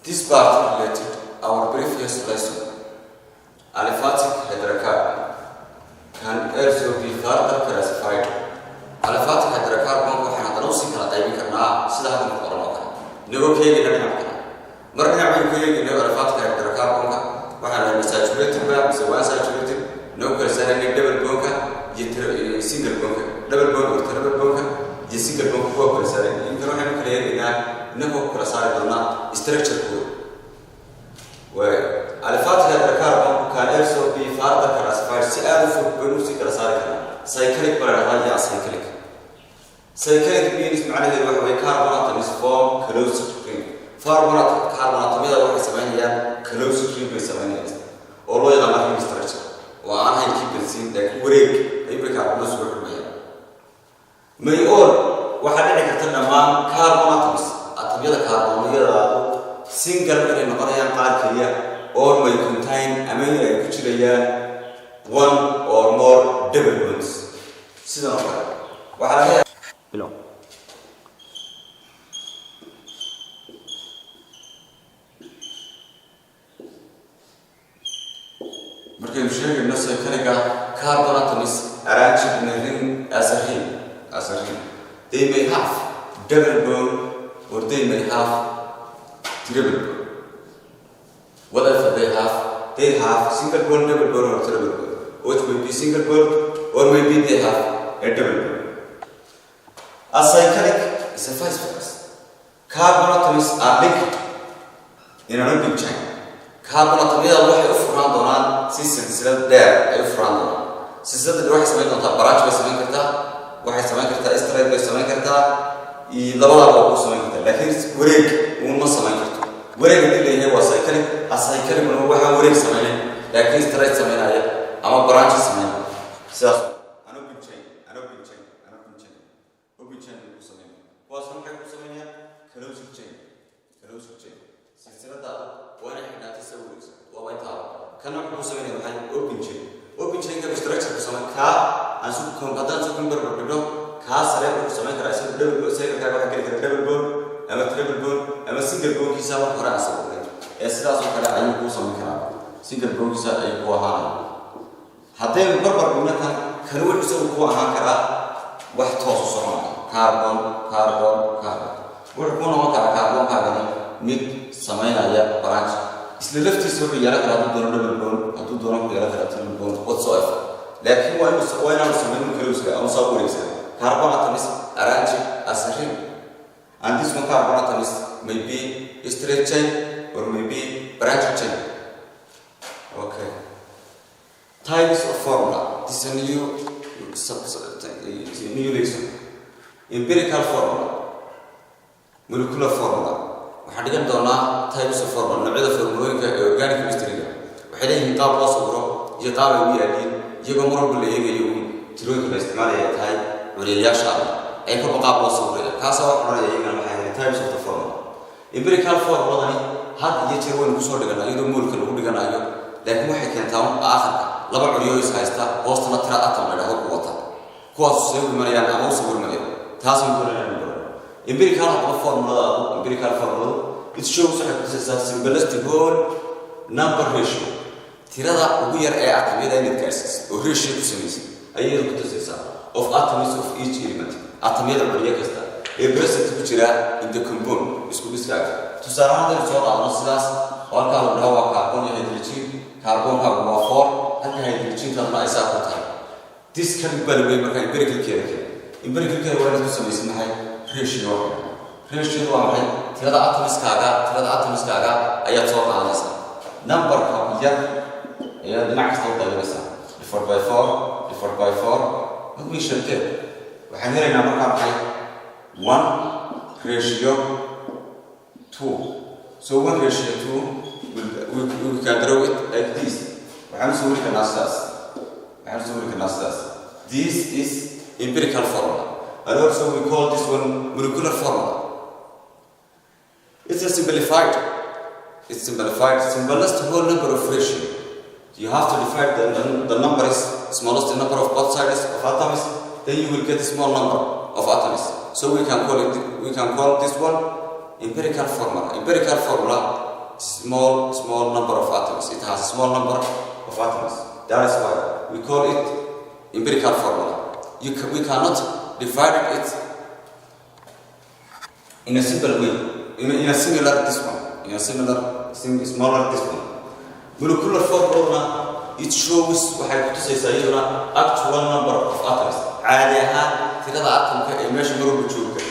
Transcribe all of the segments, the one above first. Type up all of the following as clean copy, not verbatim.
This part related our previous lesson. Aliphatic hydrocarbon can also be further classified. Aliphatic hydrocarbon waxaan hadda usii kala qaybin karnaa sida hadda ku qoran oo kale. Nagoo keegina dhinac kale. Marka dhinac weyn ku yeegina aliphatic hydrocarbon waxaan la saturated ba mise waa saturated noo kala saaran double bond iyo single bond. Double bond iyo triple bond iyo single bond kuwa kala saaran. Inta waxaan kala yeegnaa nagoo kala saari doonaa structure ku. Aliphatic hydrocarbon can also be further classified si aad u fog baynu si kala saari karnaa. Cyclic baa cyclic. Cyclic means macnaheedu waxa way carbon atoms form closed ring. Carbon atomyada waxay sameynayaan closed ring bay sameynayaan. Oo loo yaqaan ring structure. Waa aan hayn kibirsin laakiin wareeg ay bay carbon soo xirmayaan. May all waxa dhici karta dhammaan carbon atoms atomyada carbonyada single inay noqonayaan qaar kaliya or may contain amino ay ku jirayaan one or more double bonds. Sidoo kale waxa laga yaabaa markaynu sheegayno cyclic carbon atoms arranged in a ring as a ring. They may have double bond or they may have triple bond. Whatever they have single bond, double bond, or triple bond. Which may be single bond, or maybe they have a double bond. A cyclic is a vice versa. Carbon atoms are linked in an open chain. Carbon atoms waxay u furaan doonaan si silsilad dheer ay u furaan doonaan. Silsilada waxay samayn doontaa branch bay samayn kartaa, waxay samayn kartaa straight bay samayn kartaa, iyo labadaba ku samayn kartaa. Laakiin wareeg uma samayn karto. wareeg hadii leeyahay waa cyclic. Cyclic waxa wareeg sameeyay laakiin straight sameeyay ama branch sameeyay. Sidaas open chain ku sameeyay. Kuwaas waxay ku sameeyaan closed chain. Silsilada waa inay xidhaatay sawirkiisa. Waa way tahay. Kana wuxuu sameeyay waxay open chain ka structure ku sameeyay ka aan soo koonqadan soo kumbar bidho ka sare ku sameeyay karaa sida double cycle ka waxa kale double bond ama triple bond ama single bond kiisa wax hore asagoo sidaas oo kale ayuu ku sameyn karaa. Single bond kiisa ay ku ahaan haddii barbar dhigna kan wuxuu ku ahaan karaa wax toos u socon carbon wuxuu ku noqon karaa carbon kaaga mid sameynaya branch isla laftiisa wuxuu yeelan karaa double bond hadduu doono ku yeelan karaa triple bond whatsoever. laakiin waa inuu sameyn close ama soo wareegsan carbon atoms arranged as a ring. And this one carbon atoms may be straight chain or may be branch chain. Okay. Types of formula. This is a new lesson. Empirical formula. Molecular formula. waxaan dhigan doonaa types of formula. noocyada formulooyinka ee organic chemistry. waxay leeyihiin qaab loo sawiro iyo qaab ay u yaaliin iyagoo mar walba la eegayo tirooyinka la isticmaalaya tahay curiyayaasha ay ka qaab loo sawiraya. kaas waa types of the formula. Empirical formula had iyo jeer weyn ku soo dhiganaa iyadoo moolka lagu dhiganayo laakiin waxay keentaa aakhirka laba curiyo is haysta hoostana tira atom la dhaho ku wata kuwaas soo marayaan ama u sawirmayaan. taas oo empirical formula it shows a simplistic whole number ratio. tirada ugu yar ee atomyada inay gaarsiiso oo ratio ku sameeyay ayay ku tusaysaa of atoms of each element. atomyada curiyo kasta present ku jira in the compound isku dhiskaaga. tusaalahaan soo qaadano sidaas halka la dhaho waa carbon iyo hydrogen. carbon waa 4 halka hydrogen tan ay saa ku tahay. this can be way marka empirical care waa inuu sameeyay maxay ratio waa maxay tirada atomskaaga ayaa soo qaadanaysa number ka yar ayaa dhinac kasta u qaybinaysa 4 ugu shaqeey waxaan helaynaa marka maxay 1 ratio 2. So 1 ratio 2 we can draw it like this. This is empirical formula. And also we call this one molecular formula. It's simplified. Simplest whole number of ratio. You have to divide the number is smallest number of both sides of atoms. Then you will get a small number of atoms. So we can call this one empirical formula. Empirical formula small number of atoms. It has a small number of atoms. That is why we call it empirical formula. We cannot divide it in a simple way, in a similar this one, in a smaller this one. Molecular formula, it shows actual number of atoms. عاديها tirada atomka ee meesha maruu jooga.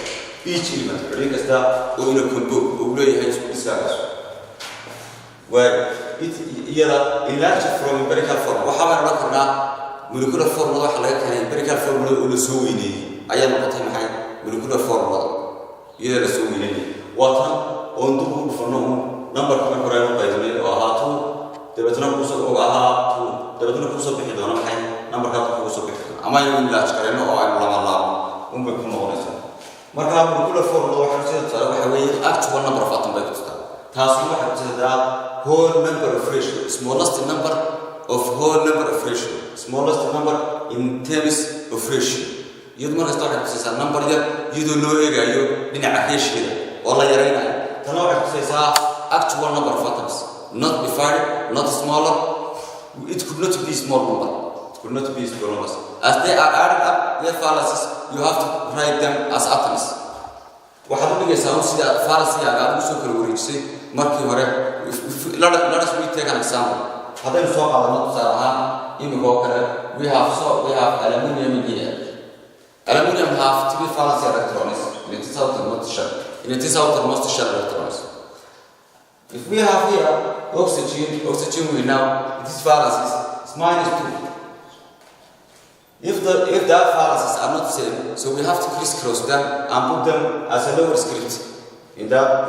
Each element ring kasta oo ina combo oo leeyahay isku dhisaas. It enlarged from empirical formula. waxaa la karnaa molecular formula waxa laga keenay empirical formula oo la soo weynay ayaa noqotay maxay molecular formula iyada la soo weynay waatan oo dib u dhufano number ka korayno qaybinay oo ahaato dabeetana ku soo bixi doona maxay number ka ku soo bixi doona ama inuu enlarge karayno oo ay lama unba ku noqonaysa marka molecular formula waxa weeye actual number of atoms bay ku tahay taasi waxa jeedaa whole number of ratio, smallest number of whole number of ratio, smallest number in terms of ratio. You don't understand what is a number here. You don't know you in a ratio or la yarena. Tano is actual number of atoms, not divided, not smaller. It could not be small number. It could not be small numbers. As they are added up, their fallacies, you have to write them as atoms. وحضرتك يسألون سيدا فارسي أقعد بسوكر وريكسي مركي هره let us take an example. هذا السؤال على نقطة صراحة we have aluminium here. Aluminium have three valence electrons in its outermost shell electrons. If we have here oxygen we know its valence is -2. If that valences are not same, so we have to crisscross them and put them as a lower script in that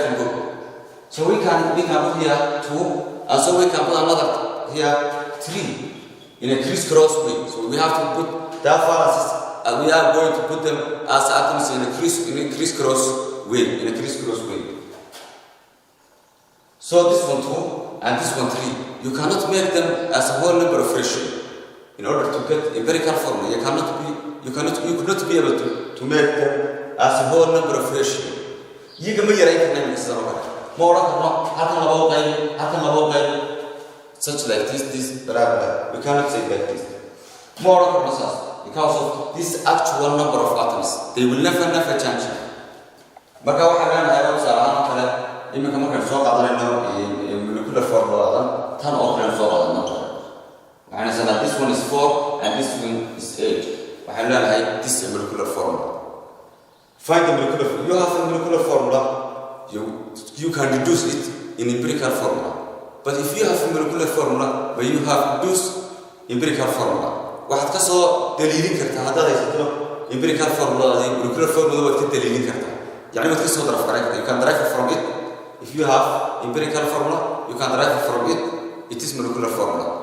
combo. So we can put here 2, and so we can put another here 3 in a crisscross way. So we have to put that valences, and we are going to put them as atoms in a crisscross way. So this one 2 and this one 3. You cannot make them as a whole number of ratio. In order to get empirical formula, you could not be able to make them as a whole number of ratio. You can make more such like this, blah blah. We cannot say like this. More because of this actual number of atoms, they will never change. Marka waxa aan hayro saaraan kale imika markaan soo qaadanayno molecular formula tan oo kale soo qaadanayno. This one is 4 and this one is 8. وحنا لها this molecular formula. Find the molecular formula. You have a molecular formula. You can reduce it in empirical formula. But if you have a molecular formula where you have reduced empirical formula, واحد كسو دليلين كرتا هذا ليس كله empirical formula هذه molecular formula وقت دليلين كرتا. يعني ما تكسو درف كرتا. You can derive from it. If you have empirical formula, you can derive from it. It is molecular formula.